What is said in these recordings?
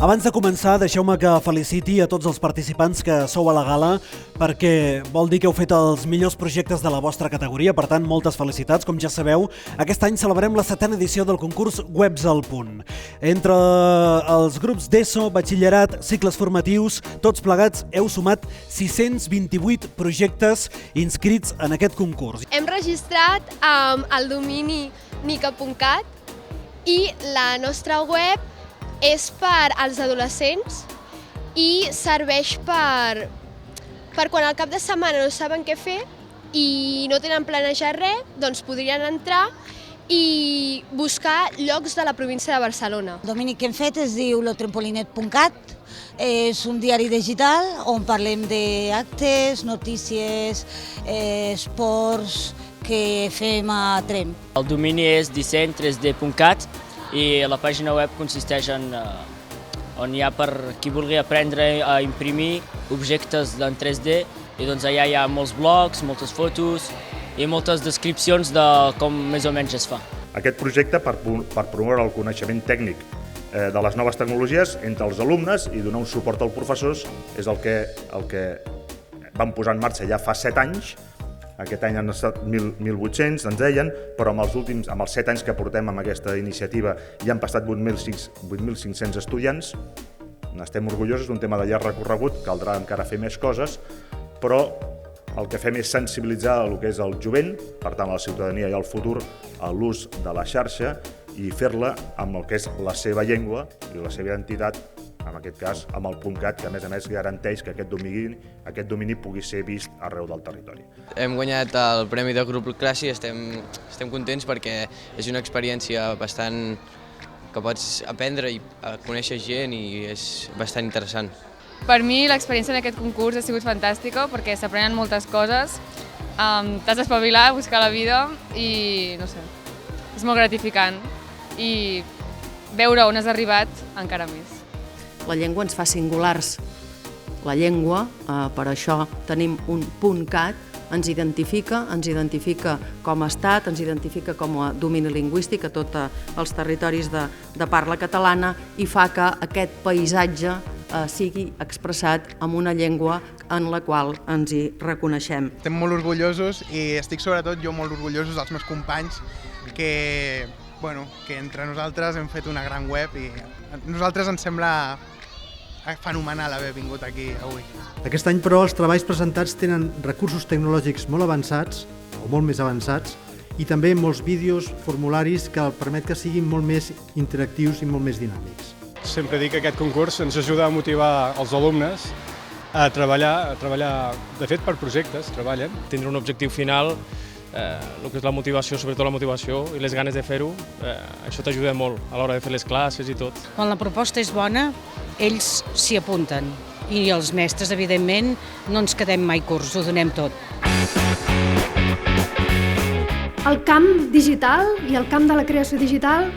Abans de començar, deixeu-me que feliciti a tots els participants que sou a la gala, perquè vol dir que heu fet els millors projectes de la vostra categoria, per tant, moltes felicitats. Com ja sabeu, aquest any celebrem la 7ª edició del concurs Webs al Punt. Entre els grups d'ESO, batxillerat, cicles formatius, tots plegats heu sumat 628 projectes inscrits en aquest concurs. Hem registrat el domini nica.cat i la nostra web és per als adolescents i serveix per quan al cap de setmana no saben què fer i no tenen planejat res, doncs podrien entrar i buscar llocs de la província de Barcelona. El domini que hem fet es diu lotrampolinet.cat, és un diari digital on parlem d'actes, notícies, esports que fem a Tremp. El domini és disseny3d.cat i la pàgina web consisteix en on hi ha per qui vulgui aprendre a imprimir objectes en 3D i doncs allà hi ha molts blogs, moltes fotos i moltes descripcions de com més o menys es fa. Aquest projecte per promoure el coneixement tècnic de les noves tecnologies entre els alumnes i donar un suport als professors és el que vam posar en marxa ja fa 7 anys. Aquest any han estat 1.800, ens deien, però amb els 7 anys que portem amb aquesta iniciativa ja han passat 8.500 estudiants. N'estem orgullosos, d'un tema de llarg recorregut, caldrà encara fer més coses, però el que fem és sensibilitzar el que és el jovent, per tant la ciutadania i el futur, a l'ús de la xarxa i fer-la amb el que és la seva llengua i la seva identitat, en aquest cas amb el .cat, que a més garanteix que aquest domini pugui ser vist arreu del territori. Hem guanyat el Premi de Grup Classe i estem contents perquè és una experiència bastant que pots aprendre i conèixer gent i és bastant interessant. Per mi l'experiència en aquest concurs ha sigut fantàstica perquè s'aprenen moltes coses, t'has d'espavilar, buscar la vida i no sé, és molt gratificant i veure on has arribat encara més. La llengua ens fa singulars. La llengua, per això tenim un .cat, ens identifica com a estat, ens identifica com a domini lingüístic a tots els territoris de parla catalana i fa que aquest paisatge sigui expressat amb una llengua en la qual ens hi reconeixem. Estem molt orgullosos i estic sobretot jo molt orgullosos dels meus companys que entre nosaltres hem fet una gran web i a nosaltres ens sembla fenomenal haver vingut aquí avui. Aquest any, però, els treballs presentats tenen recursos tecnològics molt avançats, o molt més avançats, i també molts vídeos, formularis que permet que siguin molt més interactius i molt més dinàmics. Sempre dic que aquest concurs ens ajuda a motivar els alumnes a treballar, de fet per projectes, treballen. Tindre un objectiu final, el que és la motivació, sobretot la motivació i les ganes de fer-ho, això t'ajuda molt a l'hora de fer les classes i tot. Quan la proposta és bona, ells s'hi apunten i els mestres, evidentment, no ens quedem mai curts, ho donem tot. El camp digital i el camp de la creació digital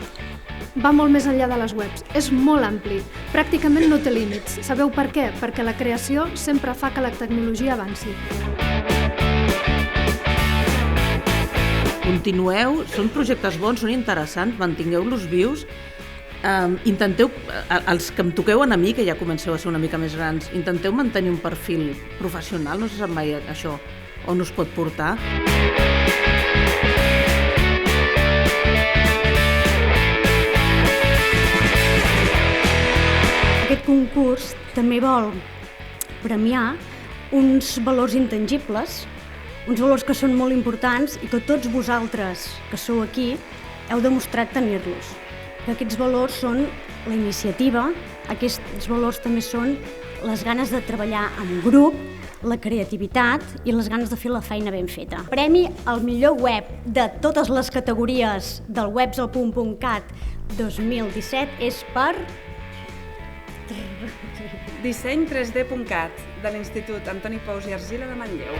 va molt més enllà de les webs. És molt ampli, pràcticament no té límits. Sabeu per què? Perquè la creació sempre fa que la tecnologia avanci. Continueu, són projectes bons, són interessants, mantingueu-los vius. Intenteu, els que em toqueu a mi, que ja comenceu a ser una mica més grans, intenteu mantenir un perfil professional, no se sap mai això on us pot portar. Aquest concurs també vol premiar uns valors intangibles, uns valors que són molt importants i que tots vosaltres que sou aquí heu demostrat tenir-los. Aquests valors són la iniciativa, aquests valors també són les ganes de treballar en grup, la creativitat i les ganes de fer la feina ben feta. El premi al millor web de totes les categories del websalpunt.cat 2017 és per disseny3d.cat de l'Institut Antoni Pous i Argila de Manlleu.